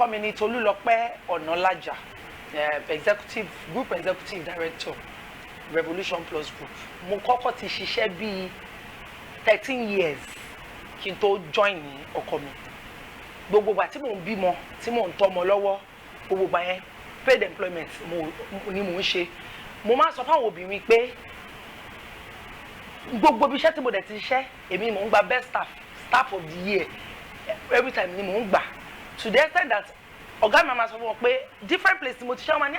orúkọ mi ni Tolúlọpẹ́ Ọ̀nàlájà, Group Executive Director, Revolution Plus Group. Mo kọ́kọ́ ti ṣiṣẹ́ bíi 13 years kí n tó join ní ọkọ mi. Gbogbo ìgbà tí mò ń bímọ, tí mò ń tọ́mọ lọ́wọ́, gbogbo ìgbà yẹn paid employment ni mò ń ṣe. Mo máa sọ fáwọn obìnrin pé gbogbo ibi iṣẹ́ tí mo dẹ̀ ti ṣiṣẹ́, èmi ni mò ń gba best staff of the year every time ni mò ń gbà. To the extent that ọ̀gá mi máa sọ fún wọn pé different place mo ti ṣe wọn ní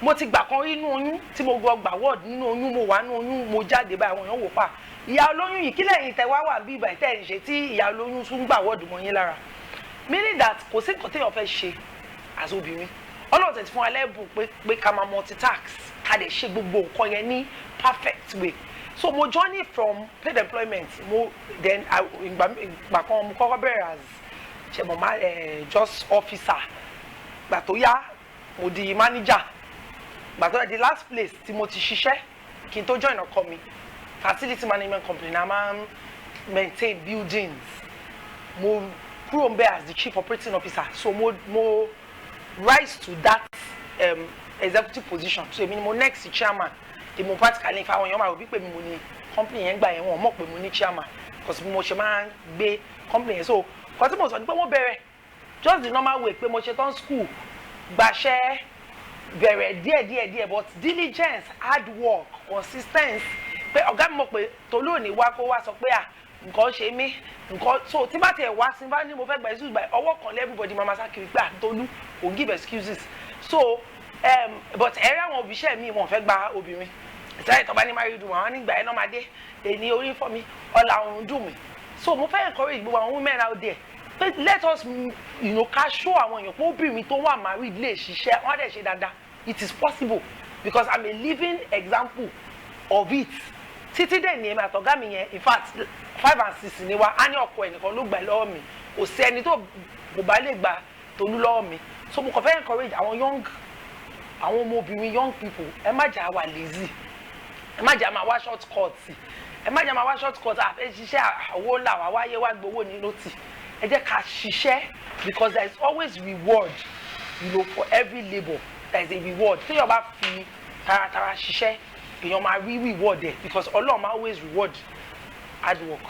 mo ti gbà kan rí inú oyún tí mo gbà ward nínú oyún, mo wà nínú oyún, mo jáde báyìí àwọn èèyàn wò pa ìyá olóyún yìí kí lẹ́yìn tẹ wá wà bí ìgbà ìtẹ́ ẹ̀ ń ṣe tí ìyá olóyún tún gbà ward mọ́ yín lára. Meaning that kò sí nǹkan téèyàn fẹ́ ṣe as obìnrin. Ọlọ́run tẹ̀ ti fún wa lẹ́bùn pé ká máa multitask, ká lè ṣe gbogbo nǹkan yẹn ní perfect way. So mo journey from paid employment, then ìgbà kan mo kọ́kọ́ bẹ̀rẹ̀ as ṣe mo máa just officer. Gbà tó yá mo di manager. Gbà tó yá the last place tí mo ti ṣiṣẹ́ kí n tó join ọkọ mi, facility management company na máa maintain buildings. Mo kúrò ń bẹ̀ as the chief operating officer. So mo rise to that executive position. So èmi ni mo next chairman. Èmi practically fa àwọn èèyàn máa rò bí pé mi mo ní company yẹn gbà yẹn wọn mọ̀ pé mo ní chairman because mo ṣe máa ń gbé company yẹn. So kò tí mo sọ ni pé mo bẹ̀rẹ̀ just the normal way pé mo ṣe tán school gbàṣẹ́ bẹ̀rẹ̀ díẹ̀ but diligence, hard work, consistency pé ọ̀gá mi mọ̀ pé Tolú ò ní wá kó wá sọ pé nǹkan ṣe mí nǹkan so tí bá tiẹ̀ wá sí bá ní mo fẹ́ gba excuse by ọwọ́ kan everybody máa sá kiri pé Tolú ò give excuses. So but ẹ̀rí àwọn òbíṣẹ́ mi wọ́n fẹ́ gba obìnrin ìtàlẹ̀ tó bá ní married woman wọ́n nígbà ẹ̀ náà máa dé èyí orí fọ́ mi ọ̀là ọ̀run dùn mí. So mo fẹ́ encourage gbogbo àwọn women out there pé let us ká show àwọn èèyàn pé obìnrin tó wà married lè ṣiṣẹ́ wọ́n á dẹ̀ ṣe dáadáa. It is possible because I'm a living example of it. Títí dẹ̀ ní èmi àtọ̀gá mi yẹn in fact 5 and 6 ni wa á ní ọkọ ẹnìkan ló gbà lọ́wọ́ mi kò sí ẹni tó kò bá lè gba Tolú lọ́wọ́ mi. So mo kàn fẹ́ encourage àwọn ọmọbìnrin young people ẹ má jà wà lazy, ẹ má jà máa wá short cut, ẹ má jà máa wá short cut àfẹ́ ṣiṣẹ́ owó ńlá wá wáyé wá gbowó ní lótì. Ẹ jẹ́ ká ṣiṣẹ́ because there is always reward, for every labour there is a reward. Tí èèyàn bá fi taratara ṣiṣẹ́ èèyàn máa rí reward there because Ọlọ́run máa always reward hard work.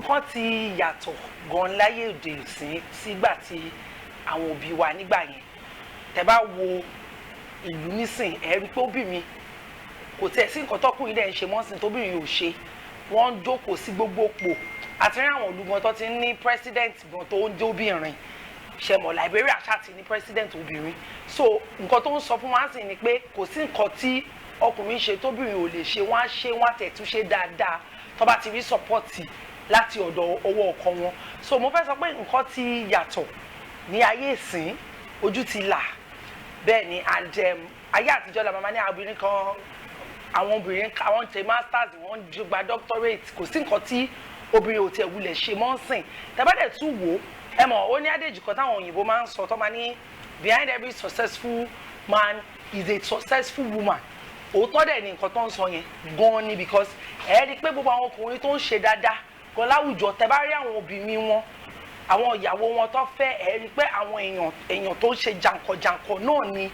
Wọ́n ti yàtọ̀ gan láyé òde ìsìn sígbà tí àwọn òbí wa nígbà yẹn. Tẹ́ bá wo ìlú nísìn ẹ rí pé obìnrin kò tẹ̀ sí nǹkan tọ́kùnrin dẹ̀ ń ṣe mọ́sìn tóbìnrin ò ṣe. Wọ́n ń jókòó sí gbogbo pò. Àti rí àwọn olùgbọ́n tó ti ní president gan tó ń jẹ́ obìnrin. Ṣẹ̀mọ̀ Liberia ṣáàtì ní president obìnrin. So nǹkan tó ń sọ fún wa sì ni pé kò sí nǹkan tí ọkùnrin ṣe tóbìnrin ò lè ṣe, wọ́n á ṣe wọ́n á tẹ̀ tún ṣe dáadáa tó bá ti rí support láti ọ̀dọ̀ ọwọ́ ọkọ wọn. So mo fẹ́ sọ pé nǹkan ti yàtọ̀ ní ayé ìsìn, ojú ti là. Bẹ́ẹ̀ ni and ayé àtijọ́ la màmá ní obìnrin kan àwọn obìnrin àwọn tẹ masters wọ́n gba doctorate kò sí nǹkan tí obìnrin ò tiẹ̀ wulẹ̀ ṣe mọ́ sìn. Tẹ́ bá dẹ̀ tún wò ẹ mọ̀ ó ní adéjì kan táwọn òyìnbó máa ń sọ tó máa ní behind every successful man is a successful woman. Òótọ́ dẹ̀ ni nǹkan tó ń sọ yẹn gan-an ni because ẹ rí i pé gbogbo àwọn ọkùnrin tó ń ṣe dáadáa gan láwùjọ tẹ́ bá rí àwọn obìnrin wọn àwọn ìyàwó wọn tó fẹ́ ẹ rí i pé àwọn èèyàn tó ń ṣe jàǹkànjàǹkàn náà ni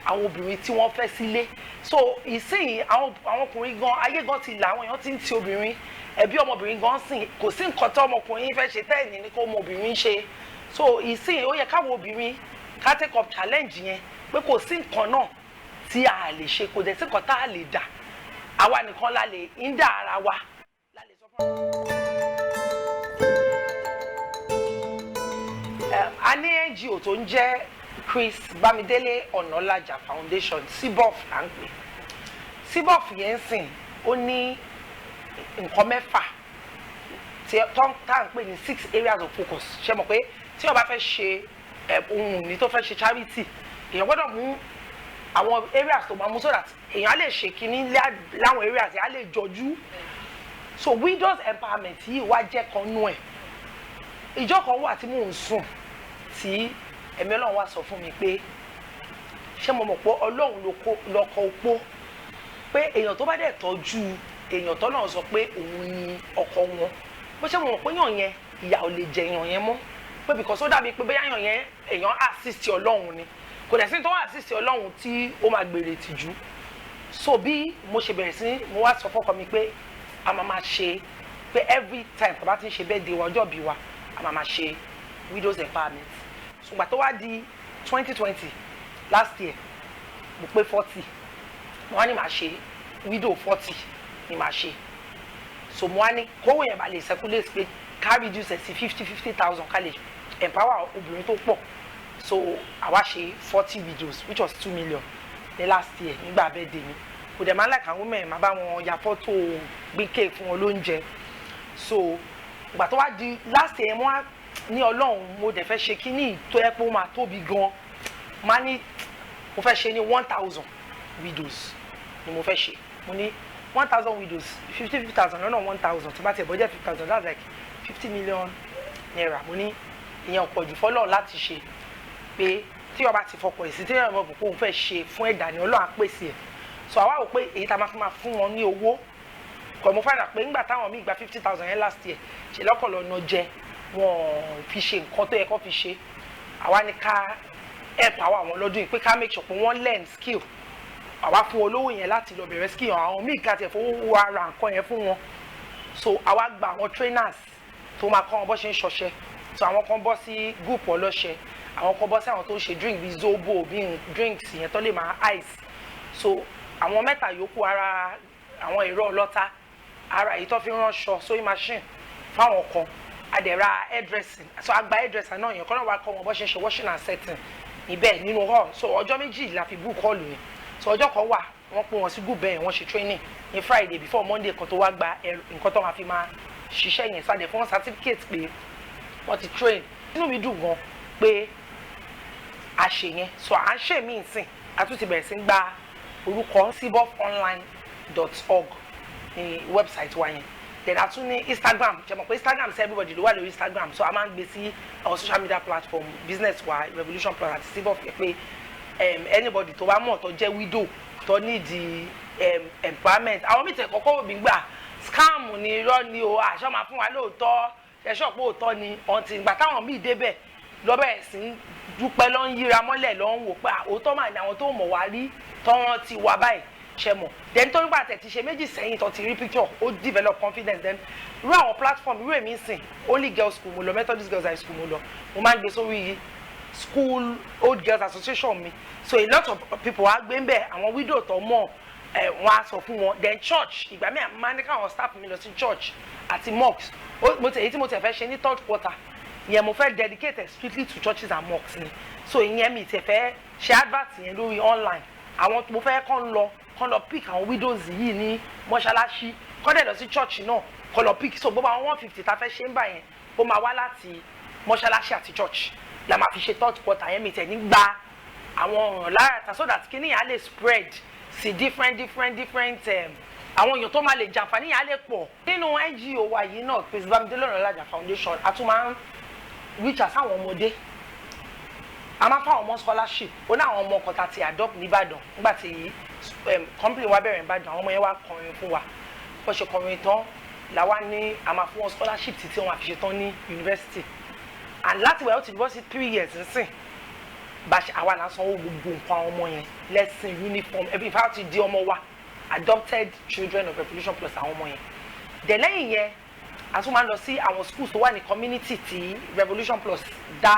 àwọn obìnrin tí wọ́n fẹ́ sílé. So ìsìn àwọn ọkùnrin gan ayé gan ti là àwọn èèyàn ti ń ti obìnrin ẹbí ọmọbìnrin gan sìn kò sí nǹkan tí ọmọkùnrin fẹ́ ṣe tẹ́ẹ̀nì ní kó ọmọbìnrin ṣe. So ìsìn ó yẹ káwọn obìnrin ká take up challenge yẹn pé kò sí nǹkan náà tí a lè ṣe kò dẹ̀ sí nǹkan tá a lè dà àwa nìkan la lè ń dà ara wa la lè sọ fún a ní NGO tó ń jẹ́ Chris Bamidele Ọ̀nàlájà Foundation CBOF là ń pè. CBOF yẹn sìn ó ní nǹkan mẹ́fà tí tá à ń pè ní 6 areas of focus. Ṣé mọ̀ pé tí o bá fẹ́ ṣe ohun ní tó fẹ́ ṣe charity èèyàn gbọ́dọ̀ mú àwọn areas tó máa mú so that èèyàn á lè ṣe kínní láwọn areas yẹn á lè jọjú. So widows empowerment yìí wá jẹ́ kan nú ẹ̀. Ìjọ kan wà tí mò ń sùn tí ẹ̀mí Ọlọ́run wá sọ fún mi pé ṣé mo mọ̀ pé Ọlọ́run lọ́kọ opó pé èèyàn tó bá dẹ̀ tọ́jú èèyàn tó náà sọ pé òun ni ọkọ wọn bó ṣe mọ̀ pé yàn yẹn ìyà ò lè jẹ yàn yẹn mọ́ pé because ó dàbí pé bóyá yàn yẹn èèyàn assist Ọlọ́run ni kò dẹ̀ sí tó wà assist Ọlọ́run tí ó máa gbèrè tìjú so bí mo ṣe bẹ̀rẹ̀ sí mo wá sọ fọ́kọ mi pé a máa ṣe pé every time tó bá ti ń ṣe birthday wa ọjọ́ bí wa a máa ṣe widows empowerment ṣùgbọ́n tó wá di 2020 last year mo pé 40 mo wá ní màá ṣe widow 40 ni màá ṣe so mo wá ní kówó yẹn bá lè circulate pé ká reduce ẹ̀ sí 50,000 ká lè empower obìnrin tó pọ̀ so àwa ṣe 40 widows which was 2 million ní last year nígbà birthday mi kò dẹ̀ máa ń like àwọn women máa bá wọn ya fọ́tò gbé cake fún wọn lóúnjẹ so ìgbà tó wá di last year mo wá ní Ọlọ́run mo dẹ̀ fẹ́ ṣe kíní tó yẹ pé ó máa tóbi gan máa ní mo fẹ́ ṣe ní 1,000 widows ni mo fẹ́ ṣe mo ní 1,000 widows 50,000 lọ́nà 1,000 tí bá tiẹ̀ bọ́jẹ́ 50,000 that's like 50 million naira mo ní ìyẹn ọ̀pọ̀ jù fọ́lọ́ láti ṣe pé tí ọba ti fọkọ̀ èsì tí ẹ̀rọ ọ̀pọ̀ òun fẹ́ ṣe fún ẹ̀dá ni Ọlọ́run á pèsè ẹ̀ so àwa wò pé èyí tá a máa fún wọn ní owó kò mo fẹ́ràn pé nígbà táwọn míì gba 50,000 yẹn last year ṣe lọ́kọ̀lọ́ ọ̀nà jẹ wọn fi ṣe nǹkan tó yẹ kó fi ṣe àwa ní ká help àwọn lọ́dún yìí pé ká make sure pé wọ́n learn skill àwa fún olówó yẹn láti lọ bẹ̀rẹ̀ skill àwọn míì ká tiẹ̀ fowó wa ra nǹkan yẹn fún wọn so àwa gba àwọn trainers tó máa kọ́ wọn bó ṣe ń ṣọṣẹ so àwọn kan bọ́ sí group ọlọ́ṣẹ àwọn kan bọ́ sí àwọn tó ń ṣe drink bíi zobo bíi drinks yẹn tó lè máa ice so àwọn mẹ́ta yòókù ara àwọn ẹ̀rọ ọlọ́ta ara èyí tó fi ránṣọ sewing machine fáwọn kan adẹ̀ra hairdressing so àgbà hairdresser náà yẹn kọ́ náà wá kọ́ wọn bó ṣe ń ṣe washing and setting níbẹ̀ nínú hall so ọjọ́ méjì la fi book hall yẹn so ọjọ́ kan wà wọ́n pè wọ́n sí group bẹ́ẹ̀ wọ́n ṣe training ní Friday before Monday kan tó wá gba nǹkan tó máa fi máa ṣiṣẹ́ yẹn sáde fún certificate pé wọ́n ti train inú mi dùn gan pé a ṣe yẹn so à ń ṣe mí ìsìn a tún ti bẹ̀rẹ̀ sí gba orúkọ cbofonline.org ní website wa yẹn then a tún ní Instagram jẹ́ mọ̀ pé Instagram ṣe everybody ló wà lórí Instagram so a máa ń gbé sí our social media platform business wa Revolution Plus àti cbof pé anybody tó bá mọ̀ tó jẹ́ widow tó need empowerment àwọn mìtẹ̀ kọ́kọ́ òbí gbà scam ni irọ́ ni o àṣọ máa fún wa lóòótọ́ ẹ̀ṣọ́ pé òótọ́ ni ọ̀ǹtì ìgbà táwọn míì débẹ̀ lọ́bẹ̀ sí dúpẹ́ lọ́ ń yíra mọ́lẹ̀ lọ́ ń wò pé òótọ́ mà ní àwọn tó mọ̀ wá rí tọ́wọ́n ti wà báyìí ṣe mọ̀ then tó nígbà tẹ̀ ti ṣe méjì sẹ́yìn tó ti rí picture ó develop confidence then irú àwọn platform irú èmi sìn Only Girls School mo lọ Methodist Girls High School mo lọ mo máa ń gbé sórí school Old Girls Association mi so a lot of people wá gbé ń bẹ̀ àwọn widow tó mọ̀ wọ́n á sọ fún wọn then church ìgbà míì máa ní káwọn staff mi lọ sí church àti mosques èyí tí mo tẹ̀ fẹ́ ṣe ní third quarter ìyẹn mo fẹ́ dedicate strictly to churches and mosques ni so ìyẹn mi tẹ̀ fẹ́ ṣe advert yẹn lórí online àwọn mo fẹ́ kàn lọ pick àwọn widows yìí ní mọ́ṣáláṣí kọ́ dẹ̀ lọ sí church náà kọ́ lọ pick so gbogbo àwọn 150 ta fẹ́ ṣe ń bà yẹn ó máa wá láti mọ́ṣáláṣí àti church la máa fi ṣe third quarter yẹn mi tẹ̀ ní gba àwọn ọ̀ràn lára ta so that kíní yẹn á lè spread sí different àwọn èèyàn tó máa lè jàǹfààní yẹn á lè pọ̀ nínú NGO wa yìí náà Prince Bámidélé Ọ̀nàlàjà Foundation a tún máa ń reach out sáwọn ọmọdé a máa fáwọn ọmọ scholarship ó ní àwọn ọmọ kan tá ti adopt nìbàdàn nígbà tí company wa bẹ̀rẹ̀ nìbàdàn àwọn ọmọ yẹn wá kọrin fún wa bó ṣe kọrin tán làwa ní a máa fún wọn scholarship títí wọn àfi ṣe tán ní university and láti wẹ̀ ó ti bọ́ sí 3 years nsìn bá ṣe àwa là ń sanwó gbogbo nǹkan àwọn ọmọ yẹn lesson uniform every ìfá ti di ọmọ wa adopted children of Revolution Plus àwọn ọmọ yẹn then lẹ́yìn yẹn a tún máa ń lọ sí àwọn schools tó wà ní community tí Revolution Plus dá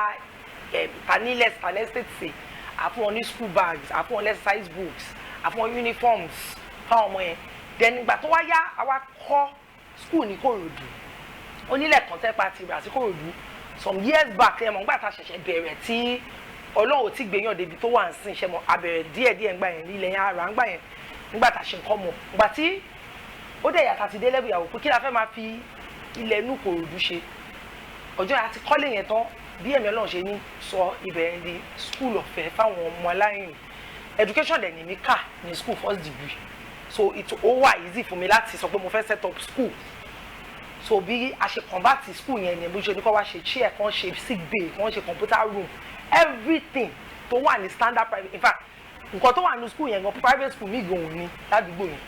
taniless tanestate ṣe àfún wọn ní school bags àfún wọn exercise books àfún wọn uniforms fáwọn ọmọ yẹn then ìgbà tó wá yá àwa kọ́ school ní Kòròdú onílẹ̀ kan tẹ́pà ti rà sí Kòròdú some years back ẹ̀ mọ̀ nígbà tá a ṣẹ̀ṣẹ̀ bẹ̀rẹ̀ tí Ọlọ́run ti gbèyàn débi tó wà ń sìn ṣe mọ̀ abẹ̀rẹ̀ díẹ̀díẹ̀ ńgbà yẹn lílẹ̀ yẹn ara ńgbà yẹn nígbà tá a ṣe nǹkan mọ̀ ìgbà tí ó dẹ̀ yàtà ti dé lẹ́bù ìyàwó pé kí la fẹ́ máa fi ilẹ̀ inú Kòròdú ṣe ọjọ́ àti kọ́lé yẹn tán bí ẹ̀mí Ọlọ́run ṣe ní sọ ibẹ̀ di school ọ̀fẹ́ fáwọn ọmọ aláìní education dẹ̀ ní mi kà ní school first degree so ó wà easy fún mi láti sọ pé mo fẹ́ set up school so bí a ṣe convert school yẹn ni bó ṣe ní kó wá ṣe chair kan ṣe sick bay kan ṣe computer room everything tó wà ní standard private in fact nǹkan tó wà ní school yẹn gan private school mi gan òní ládùúgbò yẹn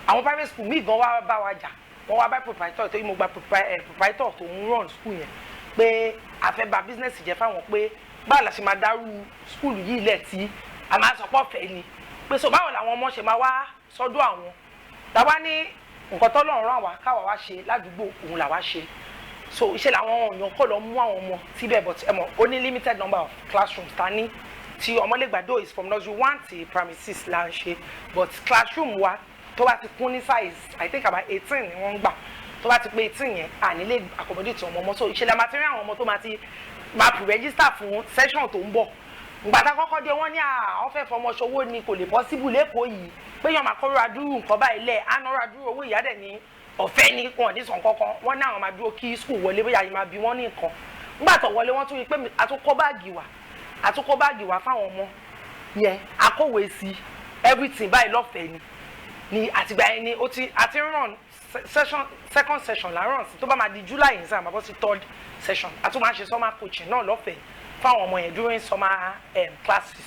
àwọn private school mi gan wá bá wa jà wọ́n wá bá proprietor tó yí mo gba proprietor tó ń run school yẹn pé a fẹ́ bà business jẹ́ fáwọn pé báwo la ṣe máa dárú school yìí lẹ̀ tí a máa sọ pọ̀ fẹ́ ni pé so báwo làwọn ọmọ ṣe máa wá sọ́dọ̀ àwọn tàwa ní nǹkan tọ́lọ́run rán wa káwa wá ṣe ládùúgbò òun làwa ṣe so iṣẹ́ làwọn èèyàn kọ́ lọ mú àwọn ọmọ síbẹ̀ but ẹ mọ̀ ó ní limited number of classrooms ta ní tí ọmọlẹ́gbàdo is from nursery 1 to primary 6 là ń ṣe but classroom wa tó bá ti kún ní size I think about 18 ni wọ́n ń gbà tó bá ti pé 18 yẹn à nílé accommodate ọmọ so ìṣẹ̀lẹ̀ material àwọn ọmọ tó máa pre-register fún session tó ń bọ̀ ìgbàdá kọ́kọ́ dé wọ́n ní àwọn fẹ́ fọmọ ṣòwò ni kò lè possible lẹ́kọ̀ọ́ yìí pé yàn máa kọ́ra adúrú nǹkan báyìí lẹ̀ ànọ́ra adúrú owó ìyá dẹ̀ ní ọ̀fẹ́ ní wọn ní sàn kankan wọ́n ní àwọn máa dúró kí school wọlé bóyá yìí máa bí wọ́n ní nǹkan nígbà tó wọlé wọ́n tún rí pé àtúkọ́ báàgì wà fáwọn ọmọ yẹn akọ̀wé sí everything báyìí lọ́fẹ̀ẹ́ ni àtìgbà yẹn ni àti ràn second session là ràn sí tó bá máa di July yìí sáà máa bọ́ sí third session àtúntò máa ṣe summer coaching náà lọ́fẹ̀ẹ́ fáwọn ọmọ yẹn during summer classes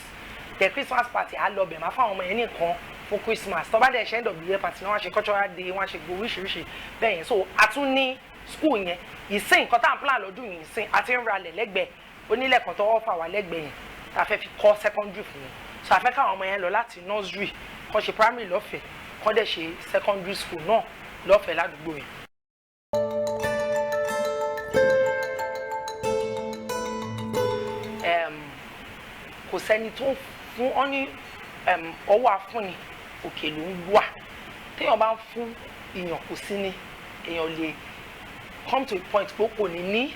the Christmas party á lọ bẹ̀ máa fáwọn ọmọ yẹn nìkan fún Christmas tó bá dẹ̀ ṣe end of the year party náà wọ́n ṣe cultural day wọ́n ṣe gbogbo oríṣiríṣi bẹ́ẹ̀ yẹn so àtún ní school yẹn ìsìn nǹkan tá à ń plan lọ́dún yìí ìsìn àti ń ralẹ̀ lẹ́gbẹ̀ẹ́ onílẹ̀ kan tó offer wà lẹ́gbẹ̀ẹ́ yẹn tá a fẹ́ fi kọ́ secondary fún wọn so a fẹ́ káwọn ọmọ yẹn lọ láti nursery kọ́ ṣe primary lọ́fẹ̀ẹ́ kọ́ dẹ̀ ṣe secondary school náà lọ́fẹ̀ẹ́ ládùúgbò yẹn. Kò sẹ́ni tó fún ọ ní ọwọ́ afúnni òkè ló ń wà téèyàn bá ń fún èèyàn kò sí ní èèyàn lè come to a point pé kò ní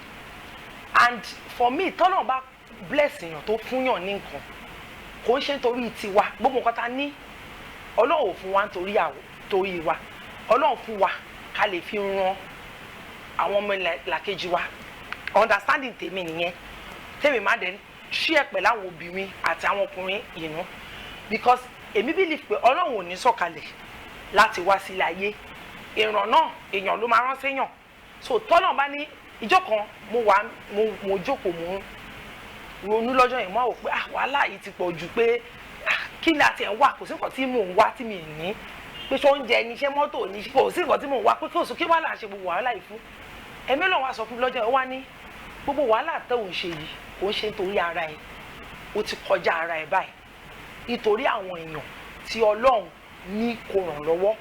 and for me tọ́nà bá bless èèyàn tó fúnyàn ní nǹkan kò ń ṣe nítorí tiwa gbogbo nǹkan ta ní Ọlọ́run ò fún wa nítorí wa Ọlọ́run fún wa ká lè fi ran àwọn ọmọ làkejì wa understanding tèmi nìyẹn tèmi má dẹ̀ ṣí ẹ̀ pẹ̀lú àwọn obìnrin àti àwọn ọkùnrin yìí because èmi believe pé Ọlọ́run ò ní sọ̀kalẹ̀ láti wá sílé ayé ìràn náà èèyàn ló máa rán séèyàn so tọ́nà bá ní ìjọ kan mo jókòó mo ronú lọ́jọ́ yẹn mo wò pé wàhálà yìí ti pọ̀ jù pé kí ni àti ẹ̀ ń wà kò sí nǹkan tí mò ń wá tí mi ní pé ṣé oúnjẹ ni ṣé mọ́tò ni kò sí nǹkan tí mò ń wá pé kí òsùn kí wàhálà ṣe gbogbo wàhálà yìí fún ẹ̀mí lọ́wọ́ sọ fún mi lọ́jọ́ yẹn wá ní gbogbo wàhálà tó ń ṣe yìí kò ń ṣe nítorí ara ẹ̀ ó ti kọjá ara ẹ̀ báyìí nítorí àwọn èèyàn tí Ọlọ́run ní kó ràn lọ́wọ́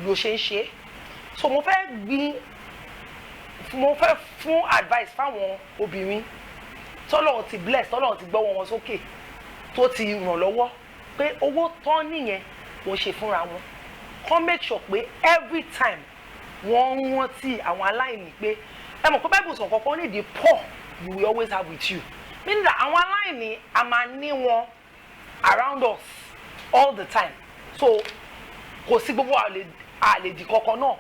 ló ṣe ń ṣe so mo fẹ́ fún advice fáwọn obìnrin tọ́lọ́run ti bless tọ́lọ́run ti gbọ́wọ́ wọn sókè tó ti ràn lọ́wọ́ pé owó tán nìyẹn wọ́n ṣe fúnra wọn kọ́ make sure pé every time wọ́n ń rántí àwọn aláìní pé ẹ mọ̀ pé Bible sọ kankan ní the poor you will always have with you meaning that àwọn aláìní a máa ní wọn around us all the time so kò sí gbogbo àlejò kankan náà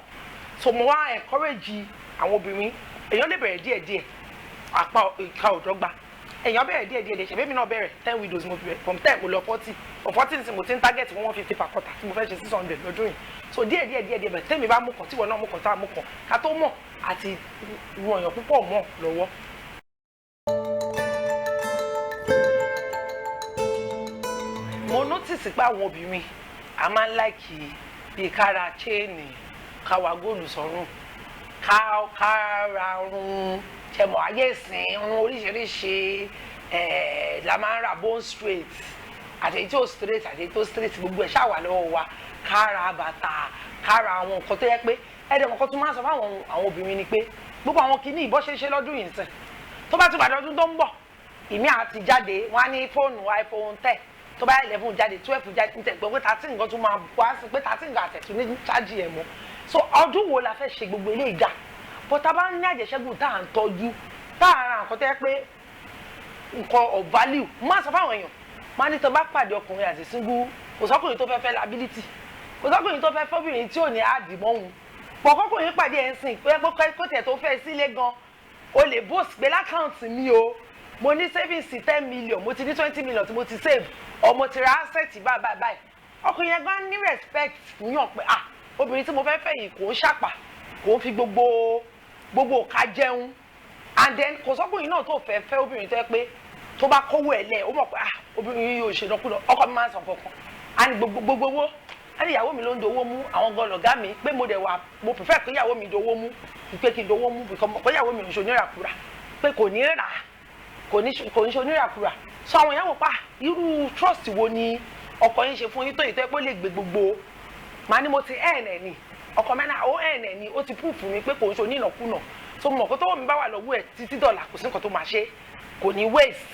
so mo wá encourage àwọn obìnrin èèyàn lè bẹ̀rẹ̀ díẹ̀díẹ̀ àpá ìka òdọ́gba èèyàn bẹ̀rẹ̀ díẹ̀díẹ̀ ṣẹ̀bí mi náà bẹ̀rẹ̀ 10 widows mo bẹ̀rẹ̀ from 10 mo lọ 40 from 40 mo ti ń target 150 per quarter tí mo fẹ́ ṣe 600 lọ́dún yìí so díẹ̀díẹ̀ bẹ̀rẹ̀ tẹ́mi bá mú kan tíwọ náà mú kan tá a mú kan ká tó mọ̀ àti ru èèyàn púpọ̀ mọ̀ lọ́wọ́. mo notice pé àwọn obìnrin a máa ń láìkì bíi kára chain káwa góòlù sọ́rùn kára run ṣẹmọ ayé ìsìn run oríṣiríṣi la máa ń ra bone straight àtẹ̀yí tó straight àtẹ̀yí tó straight gbogbo ẹ̀ ṣáà wà lọ́wọ́ wa kára bàtà kára àwọn nǹkan tó yẹ pé ẹ̀ẹ́dẹ̀ nǹkan tó máa ń sọ fún àwọn obìnrin ni pé gbogbo àwọn kìíní ìbọn ṣe é ṣe lọ́dún yìí sìn tó bá tún bàdé ọdún tó ń bọ̀ ìmí àti jáde wọn á ní fóònù iPhone 10 tó bá 11 jáde 12 jáde ní tẹ̀gbọ́n pé 13 nǹkan tó máa wá sí pé 13 nǹkan àtẹ̀tún ní chájì ẹ̀ mọ́ so ọdún wo la fẹ́ ṣe gbogbo ilé ìgbà bọ́tà bá ń ní àjẹsẹ́gùn tá à ń tọ́jú tá à ń ra nǹkan tó yẹ pé nǹkan of value má sọ fáwọn èèyàn má ní tó bá pàdé ọkùnrin àti single kò sọ́kùnrin tó fẹ́ fẹ́ liability kò sọ́kùnrin tó fẹ́ fọ́bìnrin tí ò ní àdìmọ́hun pọ̀kọ́kùnrin pàdé ẹ̀ ń sìn pé kó tẹ̀ tó fẹ́ sílé gan o lè bó pé lákàǹtì mi o mo ní savings 10 million mo ti ní 20 million tí mo ti save ọmọ ti ra asset báyìí ọkùnrin yẹn gan ní respect fún yàn pé obìnrin tí mo fẹ́ fẹ́ yìí kò ń ṣàpà kò ń fi gbogbo ọ̀ka jẹun and then kò sọ́kùnrin náà tó fẹ́ obìnrin tó yẹ pé tó bá kówó ẹ̀ lẹ̀ ó mọ̀ pé obìnrin yìí yóò ṣe náà kúlọ̀ ọkọ mi máa ń sàn kankan and gbogbo owó á ní ìyàwó mi ló ń dowó mú àwọn gan lọ̀gá mi pé mo dẹ̀ wà mo prefer pé ìyàwó mi dowó mú pé kí n dowó mú pé ìyàwó mi ò ń ṣe oníràkúrà pé kò ní rà kò ní ṣe oníràkúrà so àwọn èèyàn wò pa irú trust wo ni ọkọ yín ṣe fún yín tó ìtọ́ pé ó lè gbé gbogbo màá ní mo ti ẹ̀ ní ọkọ mẹ́ta ó ẹ̀ ní ó ti proof fún mi pé kò ń ṣe onínàkúnà so mo mọ̀ pé tọ́wọ́ mi bá wà lọ́wọ́ ẹ̀ títí dọ̀là kò sí nǹkan tó máa ṣe kò ní waste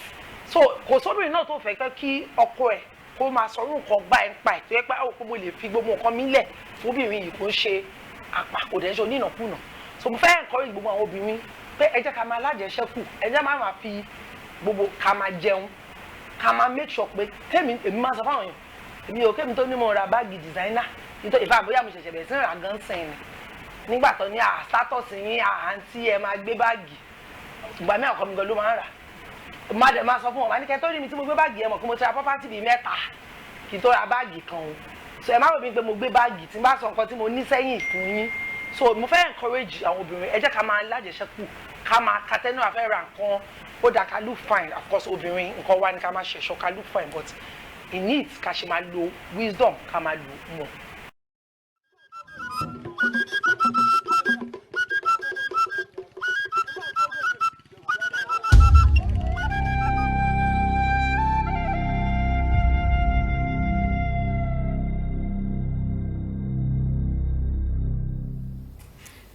so kò sóbìnrin náà tó fẹ́ pé kí ọkọ ẹ̀ kó máa sọ orú nǹkan gbá ẹ̀ ń pa ẹ̀ tó yẹ pé àwọn kó mo lè fi gbogbo nǹkan mi lẹ̀ fóbìnrin yìí kò ń ṣe àpà kò dẹ̀ ń ṣe onínàkúnà so mo fẹ́ encourage gbogbo àwọn obìnrin pé ẹ jẹ́ ká máa lájẹṣẹ́kù ẹ jẹ́ máa fi gbogbo ká máa jẹun ká máa make sure pé èmi máa sọ fáwọn èèyàn èmi ò kémi tó ní mo ra báàgì designer nítorí ìfà bóyá mo ṣẹ̀ṣẹ̀ bẹ̀rẹ̀ sí ra gan sẹ́yìn nígbà tó ní status yín àǹtí ẹ máa gbé báàgì ìgbà mẹ́rin ọkọ mi gan ló máa ń rà má dẹ̀ máa sọ fún wọn wá ní kẹ́ tó rí mi tí mo gbé báàgì ẹ mọ̀ kí mo ti ra property bíi 3 kí n tó ra báàgì kan o so ẹ má rò mí pé mo gbé báàgì tí n bá sọ nǹkan tí mo ní sẹ́yìn fún yín so mo fẹ́ encourage àwọn obìnrin ẹ jẹ́ ká máa lájẹṣẹ́kù ká máa katẹ́nu àfẹ́ ra nǹkan ó dà ká look fine of course obìnrin nǹkan wá ní ká máa ṣẹ̀ṣọ́ ká look fine but in it ká ṣe máa lo wisdom ká máa lo mọ̀.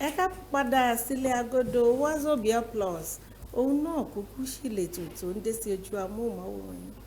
ẹ ká padà sílé agodo Wazobia Plus òun náà kúkú sì lè tò tó ń dé sí ojú amóhùnmáwòrán yìí